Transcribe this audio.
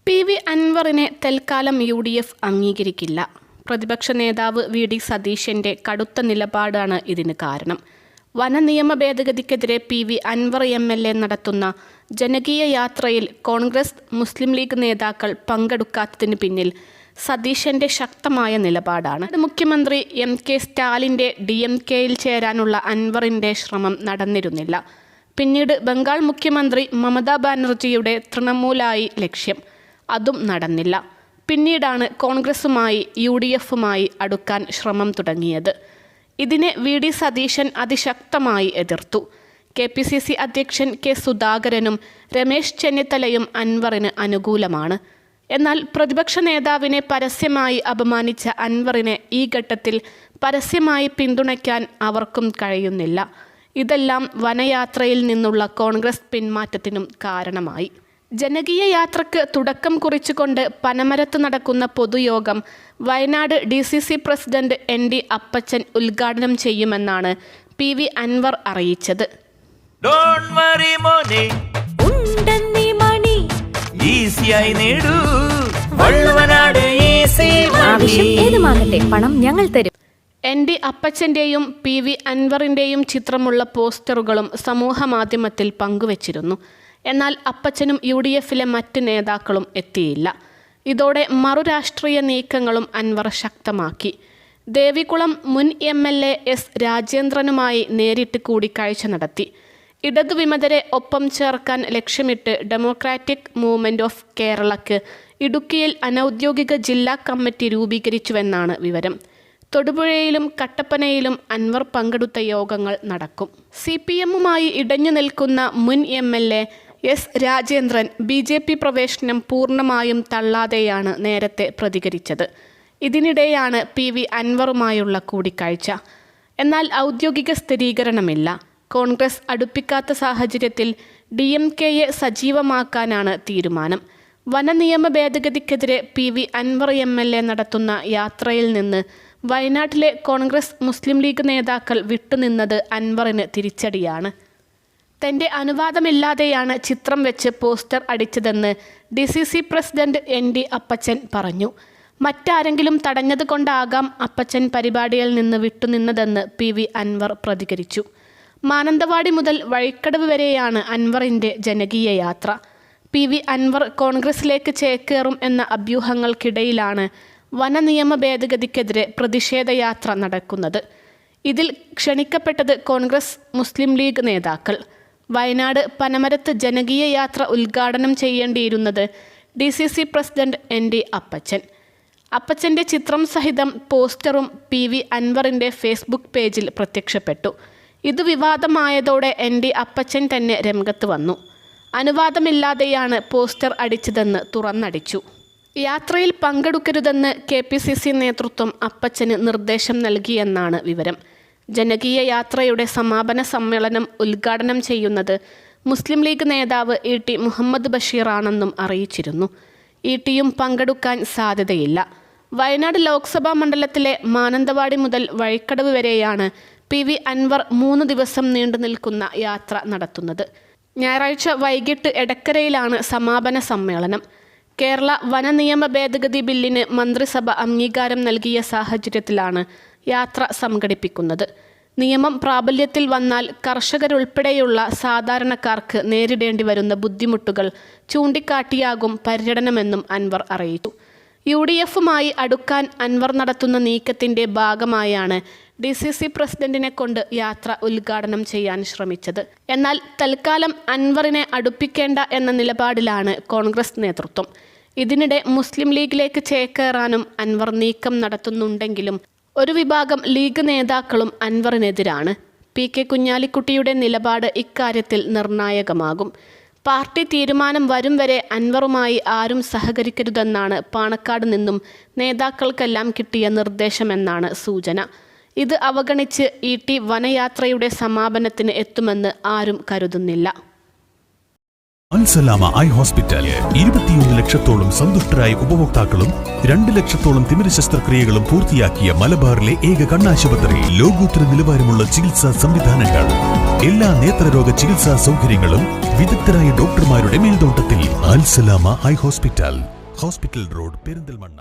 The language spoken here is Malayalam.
PV അൻവറിനെ തൽക്കാലം UDF അംഗീകരിക്കില്ല. പ്രതിപക്ഷ നേതാവ് VD സതീശന്റെ കടുത്ത നിലപാടാണ് ഇതിന് കാരണം. വനനിയമ ഭേദഗതിക്കെതിരെ PV അൻവർ MLA നടത്തുന്ന ജനകീയ യാത്രയിൽ കോൺഗ്രസ് മുസ്ലിം ലീഗ് നേതാക്കൾ പങ്കെടുക്കാത്തതിന് പിന്നിൽ സതീശന്റെ ശക്തമായ നിലപാടാണ്. മുഖ്യമന്ത്രി MK സ്റ്റാലിൻ്റെ DMKയിൽ ചേരാനുള്ള അൻവറിൻ്റെ ശ്രമം നടന്നിരുന്നില്ല. പിന്നീട് ബംഗാൾ മുഖ്യമന്ത്രി മമതാ ബാനർജിയുടെ തൃണമൂലായി ലക്ഷ്യം. അതും നടന്നില്ല. പിന്നീടാണ് കോൺഗ്രസുമായി UDFുമായി അടുക്കാൻ ശ്രമം തുടങ്ങിയത്. ഇതിനെ VD സതീശൻ അതിശക്തമായി എതിർത്തു. KPCC അധ്യക്ഷൻ K സുധാകരനും രമേശ് ചെന്നിത്തലയും അൻവറിന് അനുകൂലമാണ്. എന്നാൽ പ്രതിപക്ഷ നേതാവിനെ പരസ്യമായി അപമാനിച്ച അൻവറിനെ ഈ ഘട്ടത്തിൽ പരസ്യമായി പിന്തുണയ്ക്കാൻ അവർക്കും കഴിയുന്നില്ല. ഇതെല്ലാം വനയാത്രയിൽ നിന്നുള്ള കോൺഗ്രസ് പിന്മാറ്റത്തിനും കാരണമായി. ജനകീയ യാത്രയ്ക്ക് തുടക്കം കുറിച്ചുകൊണ്ട് പനമരത്ത് നടക്കുന്ന പൊതുയോഗം വയനാട് DCC പ്രസിഡന്റ് ND അപ്പച്ചൻ ഉദ്ഘാടനം ചെയ്യുമെന്നാണ് PV അൻവർ അറിയിച്ചത്. പണം ഞങ്ങൾ തരും. ND അപ്പച്ചൻ്റെയും PV അൻവറിൻ്റെയും ചിത്രമുള്ള പോസ്റ്ററുകളും സമൂഹ മാധ്യമത്തിൽ പങ്കുവച്ചിരുന്നു. എന്നാൽ അപ്പച്ചനും UDFിലെ മറ്റ് നേതാക്കളും എത്തിയില്ല. ഇതോടെ മറുരാഷ്ട്രീയ നീക്കങ്ങളും അൻവർ ശക്തമാക്കി. ദേവികുളം മുൻ MLA S രാജേന്ദ്രനുമായി നേരിട്ട് കൂടിക്കാഴ്ച നടത്തി. ഇടതുവിമതരെ ഒപ്പം ചേർക്കാൻ ലക്ഷ്യമിട്ട് ഡെമോക്രാറ്റിക് മൂവ്മെന്റ് ഓഫ് കേരളയ്ക്ക് ഇടുക്കിയിൽ അനൗദ്യോഗിക ജില്ലാ കമ്മിറ്റി രൂപീകരിച്ചുവെന്നാണ് വിവരം. തൊടുപുഴയിലും കട്ടപ്പനയിലും അൻവർ പങ്കെടുത്ത യോഗങ്ങൾ നടക്കും. CPMുമായി ഇടഞ്ഞു നിൽക്കുന്ന മുൻ MLA S രാജേന്ദ്രൻ BJP പ്രവേശനം പൂർണ്ണമായും തള്ളാതെയാണ് നേരത്തെ പ്രതികരിച്ചത്. ഇതിനിടെയാണ് PV അൻവറുമായുള്ള കൂടിക്കാഴ്ച. എന്നാൽ ഔദ്യോഗിക സ്ഥിരീകരണമില്ല. കോൺഗ്രസ് അടുപ്പിക്കാത്ത സാഹചര്യത്തിൽ DMKയെ സജീവമാക്കാനാണ് തീരുമാനം. വനനിയമ ഭേദഗതിക്കെതിരെ PV അൻവർ MLA നടത്തുന്ന യാത്രയിൽ നിന്ന് വയനാട്ടിലെ കോൺഗ്രസ് മുസ്ലിം ലീഗ് നേതാക്കൾ വിട്ടുനിന്നത് അൻവറിന് തിരിച്ചടിയാണ്. തൻ്റെ അനുവാദമില്ലാതെയാണ് ചിത്രം വെച്ച് പോസ്റ്റർ അടിച്ചതെന്ന് DCC പ്രസിഡന്റ് ND അപ്പച്ചൻ പറഞ്ഞു. മറ്റാരെങ്കിലും തടഞ്ഞതുകൊണ്ടാകാം അപ്പച്ചൻ പരിപാടിയിൽ നിന്ന് വിട്ടുനിന്നതെന്ന് PV അൻവർ പ്രതികരിച്ചു. മാനന്തവാടി മുതൽ വഴിക്കടവ് വരെയാണ് അൻവറിൻ്റെ ജനകീയ യാത്ര. PV അൻവർ കോൺഗ്രസിലേക്ക് ചേക്കേറും എന്ന അഭ്യൂഹങ്ങൾക്കിടയിലാണ് വനനിയമ ഭേദഗതിക്കെതിരെ പ്രതിഷേധയാത്ര നടക്കുന്നത്. ഇതിൽ ക്ഷണിക്കപ്പെട്ടത് കോൺഗ്രസ് മുസ്ലിം ലീഗ് നേതാക്കൾ. വയനാട് പനമരത്ത് ജനകീയ യാത്ര ഉദ്ഘാടനം ചെയ്യേണ്ടിയിരുന്നത് DCC പ്രസിഡന്റ് ND അപ്പച്ചൻ. അപ്പച്ചൻ്റെ ചിത്രം സഹിതം പോസ്റ്ററും PV അൻവറിൻ്റെ ഫേസ്ബുക്ക് പേജിൽ പ്രത്യക്ഷപ്പെട്ടു. ഇത് വിവാദമായതോടെ ND അപ്പച്ചൻ തന്നെ രംഗത്ത് വന്നു. അനുവാദമില്ലാതെയാണ് പോസ്റ്റർ അടിച്ചതെന്ന് തുറന്നടിച്ചു. യാത്രയിൽ പങ്കെടുക്കരുതെന്ന് KPCC നേതൃത്വം അപ്പച്ചന് നിർദ്ദേശം നൽകിയെന്നാണ് വിവരം. ജനകീയ യാത്രയുടെ സമാപന സമ്മേളനം ഉദ്ഘാടനം ചെയ്യുന്നത് മുസ്ലിം ലീഗ് നേതാവ് ET മുഹമ്മദ് ബഷീറാണെന്നും അറിയിച്ചിരുന്നു. ETയും പങ്കെടുക്കാൻ സാധ്യതയില്ല. വയനാട് ലോക്സഭാ മണ്ഡലത്തിലെ മാനന്തവാടി മുതൽ വഴിക്കടവ് വരെയാണ് PV അൻവർ 3 ദിവസം നീണ്ടു നിൽക്കുന്ന യാത്ര നടത്തുന്നത്. ഞായറാഴ്ച വൈകിട്ട് എടക്കരയിലാണ് സമാപന സമ്മേളനം. കേരള വനനിയമ ഭേദഗതി ബില്ലിന് മന്ത്രിസഭ അംഗീകാരം നൽകിയ സാഹചര്യത്തിലാണ് യാത്ര സംഘടിപ്പിക്കുന്നത്. നിയമം പ്രാബല്യത്തിൽ വന്നാൽ കർഷകരുൾപ്പെടെയുള്ള സാധാരണക്കാർക്ക് നേരിടേണ്ടി വരുന്ന ബുദ്ധിമുട്ടുകൾ ചൂണ്ടിക്കാട്ടിയാകും പര്യടനമെന്നും അൻവർ അറിയിച്ചു. UDFുമായി അടുക്കാൻ അൻവർ നടത്തുന്ന നീക്കത്തിൻ്റെ ഭാഗമായാണ് DCC പ്രസിഡന്റിനെ കൊണ്ട് യാത്ര ഉദ്ഘാടനം ചെയ്യാൻ ശ്രമിച്ചത്. എന്നാൽ തൽക്കാലം അൻവറിനെ അടുപ്പിക്കേണ്ട എന്ന നിലപാടിലാണ് കോൺഗ്രസ് നേതൃത്വം. ഇതിനിടെ മുസ്ലിം ലീഗിലേക്ക് ചേക്കേറാനും അൻവർ നീക്കം നടത്തുന്നുണ്ടെങ്കിലും ഒരു വിഭാഗം ലീഗ് നേതാക്കളും അൻവറിനെതിരാണ്. PK കുഞ്ഞാലിക്കുട്ടിയുടെ നിലപാട് ഇക്കാര്യത്തിൽ നിർണായകമാകും. പാർട്ടി തീരുമാനം വരും വരെ അൻവറുമായി ആരും സഹകരിക്കരുതെന്നാണ് പാണക്കാട് നിന്നും നേതാക്കൾക്കെല്ലാം കിട്ടിയ നിർദ്ദേശമെന്നാണ് സൂചന. ഇത് അവഗണിച്ച് ET വനയാത്രയുടെ സമാപനത്തിന് എത്തുമെന്ന് ആരും കരുതുന്നില്ല. അൽസലാമ ഐ ഹോസ്പിറ്റൽ 21 ലക്ഷത്തോളം സന്തുഷ്ടരായ ഉപഭോക്താക്കളും 2 ലക്ഷത്തോളം തിമിര ശസ്ത്രക്രിയകളും പൂർത്തിയാക്കിയ മലബാറിലെ ഏക കണ്ണാശുപത്രി. ലോകോത്തര നിലവാരമുള്ള ചികിത്സാ സംവിധാനങ്ങൾ, എല്ലാ നേത്രരോഗ ചികിത്സാ സൗകര്യങ്ങളും വിദഗ്ധരായ ഡോക്ടർമാരുടെ മേൽനോട്ടത്തിൽ. Al Salama eye hospital, hospital road, Perinthalmanna.